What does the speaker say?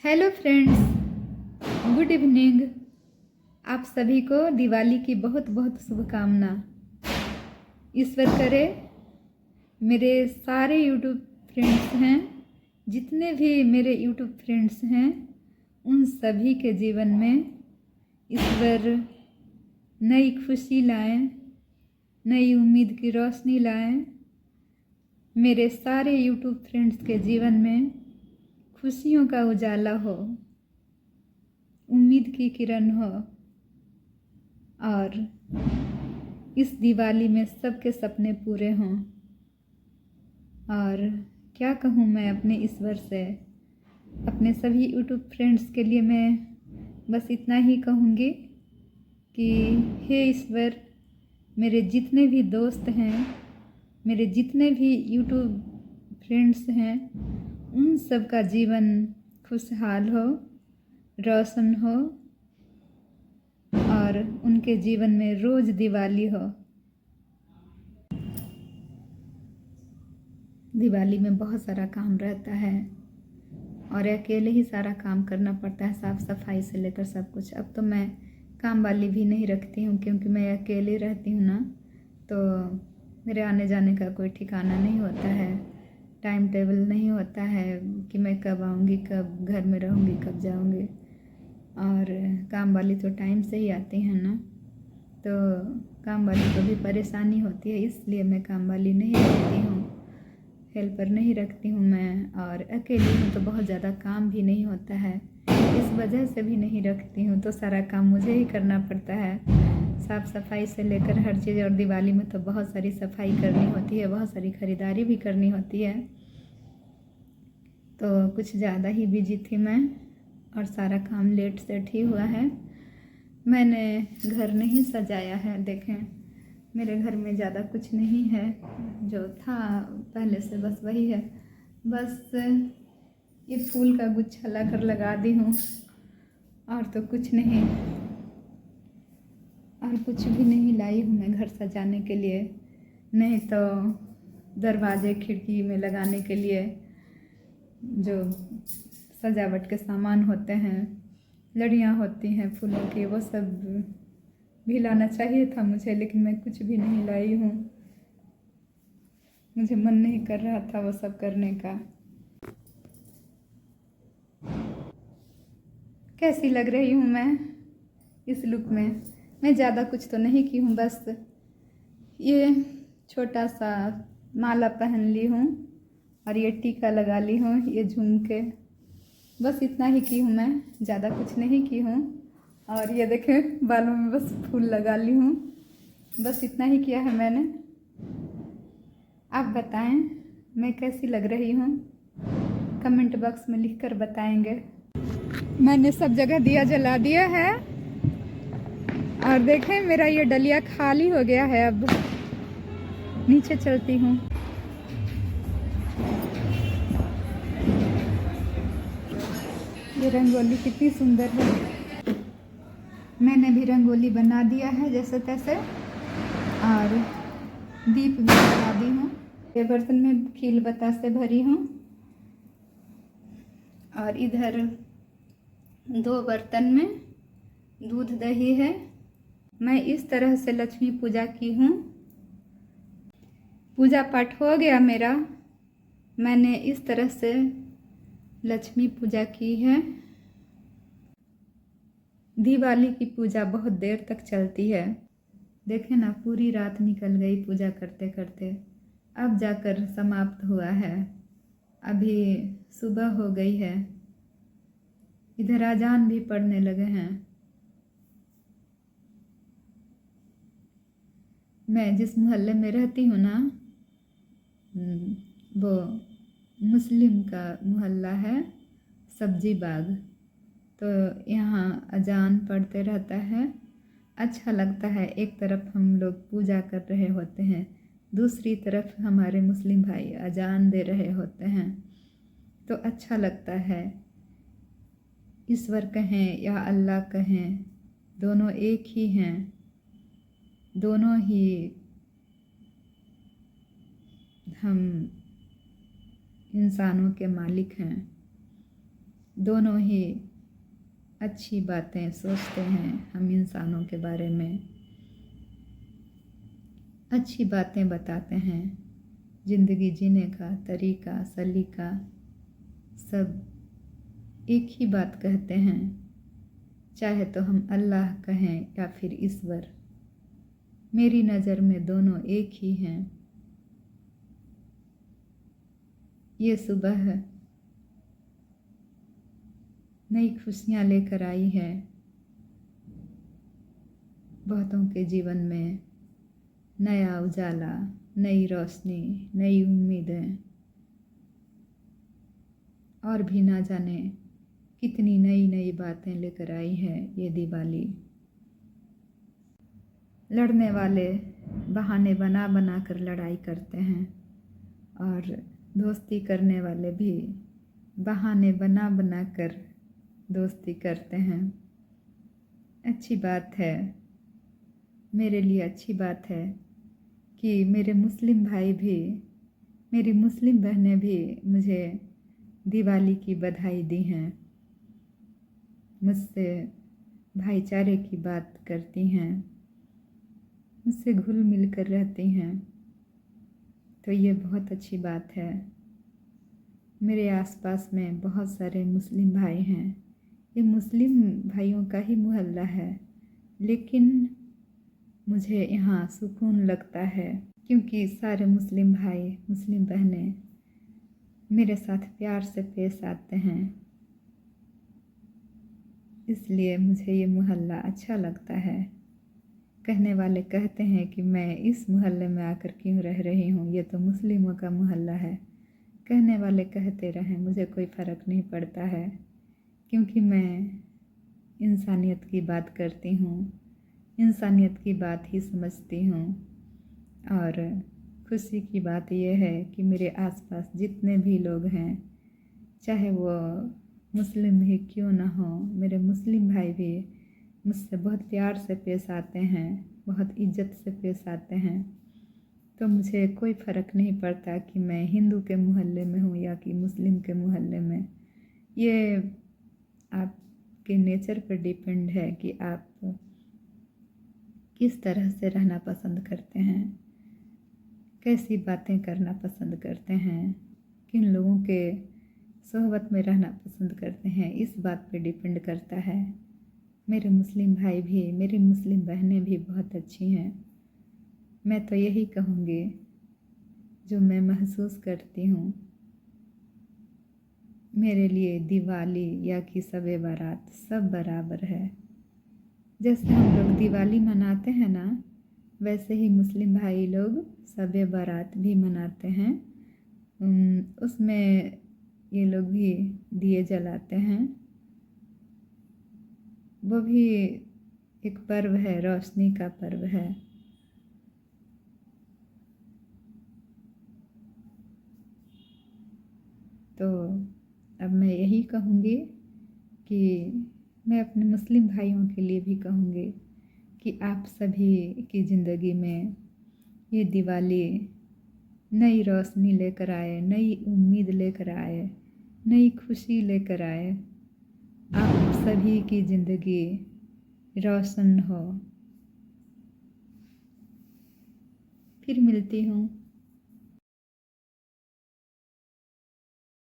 Hello friends, good evening. आप सभी को दिवाली की बहुत बहुत शुभकामना। ईश्वर करे मेरे सारे यूट्यूब फ्रेंड्स हैं, जितने भी मेरे यूट्यूब फ्रेंड्स हैं, उन सभी के जीवन में ईश्वर नई खुशी लाएं, नई उम्मीद की रोशनी लाएं। मेरे सारे यूट्यूब फ्रेंड्स के जीवन में खुशियों का उजाला हो, उम्मीद की किरण हो और इस दिवाली में सबके सपने पूरे हों। और क्या कहूँ मैं अपने ईश्वर से, अपने सभी यूट्यूब फ्रेंड्स के लिए मैं बस इतना ही कहूँगी कि हे ईश्वर, मेरे जितने भी दोस्त हैं, मेरे जितने भी यूट्यूब फ्रेंड्स हैं, उन सब का जीवन खुशहाल हो, रोशन हो और उनके जीवन में रोज़ दिवाली हो। दिवाली में बहुत सारा काम रहता है और अकेले ही सारा काम करना पड़ता है, साफ़ सफाई से लेकर सब कुछ। अब तो मैं काम वाली भी नहीं रखती हूँ, क्योंकि मैं अकेले रहती हूँ ना, तो मेरे आने जाने का कोई ठिकाना नहीं होता है, टाइम टेबल नहीं होता है कि मैं कब आऊँगी, कब घर में रहूँगी, कब जाऊँगी। और काम वाली तो टाइम से ही आती हैं ना, तो काम वाली को भी परेशानी होती है, इसलिए मैं काम वाली नहीं रखती हूँ, हेल्पर नहीं रखती हूँ मैं। और अकेली हूँ तो बहुत ज़्यादा काम भी नहीं होता है, इस वजह से भी नहीं रखती हूँ। तो सारा काम मुझे ही करना पड़ता है, साफ़ सफाई से लेकर हर चीज़। और दिवाली में तो बहुत सारी सफाई करनी होती है, बहुत सारी ख़रीदारी भी करनी होती है, तो कुछ ज़्यादा ही बिजी थी मैं और सारा काम लेट सेट ही हुआ है। मैंने घर नहीं सजाया है, देखें मेरे घर में ज़्यादा कुछ नहीं है, जो था पहले से बस वही है। बस ये फूल का गुच्छा लाकर लगा दी हूँ और तो कुछ नहीं, और कुछ भी नहीं लाई हूँ मैं घर सजाने के लिए। नहीं तो दरवाजे खिड़की में लगाने के लिए जो सजावट के सामान होते हैं, लड़ियाँ होती हैं फूलों की, वो सब भी लाना चाहिए था मुझे, लेकिन मैं कुछ भी नहीं लाई हूँ। मुझे मन नहीं कर रहा था वो सब करने का। कैसी लग रही हूँ मैं इस लुक में? मैं ज़्यादा कुछ तो नहीं की हूँ, बस ये छोटा सा माला पहन ली हूँ और ये टीका लगा ली हूँ, ये झुमके, बस इतना ही की हूँ मैं, ज़्यादा कुछ नहीं की हूँ। और ये देखें बालों में बस फूल लगा ली हूँ, बस इतना ही किया है मैंने। आप बताएं मैं कैसी लग रही हूँ, कमेंट बॉक्स में लिखकर बताएंगे। मैंने सब जगह दिया जला दिया है और देखें मेरा ये डलिया खाली हो गया है। अब नीचे चलती हूँ। ये रंगोली कितनी सुंदर है, मैंने भी रंगोली बना दिया है जैसे तैसे, और दीप भी लगा दी हूँ। ये बर्तन में खील बतासे भरी हूँ और इधर 2 बर्तन में दूध दही है। मैं इस तरह से लक्ष्मी पूजा की हूँ। पूजा पाठ हो गया मेरा, मैंने इस तरह से लक्ष्मी पूजा की है। दिवाली की पूजा बहुत देर तक चलती है, देखें ना पूरी रात निकल गई पूजा करते करते, अब जाकर समाप्त हुआ है, अभी सुबह हो गई है। इधर अजान भी पढ़ने लगे हैं। मैं जिस मोहल्ले में रहती हूँ ना, वो मुस्लिम का मोहल्ला है, सब्जी बाग, तो यहाँ अजान पढ़ते रहता है, अच्छा लगता है। एक तरफ हम लोग पूजा कर रहे होते हैं, दूसरी तरफ हमारे मुस्लिम भाई अजान दे रहे होते हैं, तो अच्छा लगता है। ईश्वर कहें या अल्लाह कहें, दोनों एक ही हैं, दोनों ही हम इंसानों के मालिक हैं। दोनों ही अच्छी बातें सोचते हैं हम इंसानों के बारे में, अच्छी बातें बताते हैं, ज़िंदगी जीने का तरीका सलीका सब एक ही बात कहते हैं, चाहे तो हम अल्लाह कहें या फिर ईश्वर। मेरी नज़र में दोनों एक ही हैं। ये सुबह नई खुशियाँ लेकर आई है बहुतों के जीवन में, नया उजाला, नई रोशनी, नई उम्मीदें, और भी ना जाने कितनी नई नई बातें लेकर आई है ये दिवाली। लड़ने वाले बहाने बना बना कर लड़ाई करते हैं और दोस्ती करने वाले भी बहाने बना बना कर दोस्ती करते हैं। अच्छी बात है, मेरे लिए अच्छी बात है कि मेरे मुस्लिम भाई भी, मेरी मुस्लिम बहनें भी मुझे दिवाली की बधाई दी हैं, मुझसे भाईचारे की बात करती हैं, मुझसे घुल मिल कर रहती हैं, तो ये बहुत अच्छी बात है। मेरे आसपास में बहुत सारे मुस्लिम भाई हैं, ये मुस्लिम भाइयों का ही मोहल्ला है, लेकिन मुझे यहाँ सुकून लगता है क्योंकि सारे मुस्लिम भाई मुस्लिम बहनें मेरे साथ प्यार से पेश आते हैं, इसलिए मुझे ये मोहल्ला अच्छा लगता है। कहने वाले कहते हैं कि मैं इस मोहल्ले में आकर क्यों रह रही हूँ, ये तो मुस्लिमों का मोहल्ला है। कहने वाले कहते रहें, मुझे कोई फ़र्क नहीं पड़ता है, क्योंकि मैं इंसानियत की बात करती हूँ, इंसानियत की बात ही समझती हूँ। और खुशी की बात यह है कि मेरे आसपास जितने भी लोग हैं, चाहे वो मुस्लिम ही क्यों ना हो, मेरे मुस्लिम भाई भी मुझसे बहुत प्यार से पेश आते हैं, बहुत इज्जत से पेश आते हैं। तो मुझे कोई फ़र्क नहीं पड़ता कि मैं हिंदू के मोहल्ले में हूँ या कि मुस्लिम के मोहल्ले में। ये आपके नेचर पर डिपेंड है कि आप किस तरह से रहना पसंद करते हैं, कैसी बातें करना पसंद करते हैं, किन लोगों के सोहबत में रहना पसंद करते हैं, इस बात पे डिपेंड करता है। मेरे मुस्लिम भाई भी, मेरी मुस्लिम बहनें भी बहुत अच्छी हैं। मैं तो यही कहूँगी, जो मैं महसूस करती हूँ, मेरे लिए दिवाली या कि शब-ए बारात सब बराबर है। जैसे हम लोग दिवाली मनाते हैं ना, वैसे ही मुस्लिम भाई लोग शब-ए बारात भी मनाते हैं। उसमें ये लोग भी दिए जलाते हैं। वो भी एक पर्व है, रोशनी का पर्व है। तो अब मैं यही कहूँगी कि मैं अपने मुस्लिम भाइयों के लिए भी कहूँगी कि आप सभी की ज़िंदगी में ये दिवाली नई रोशनी लेकर आए, नई उम्मीद लेकर आए, नई खुशी लेकर आए। आप सभी की ज़िंदगी रोशन हो। फिर मिलती हूँ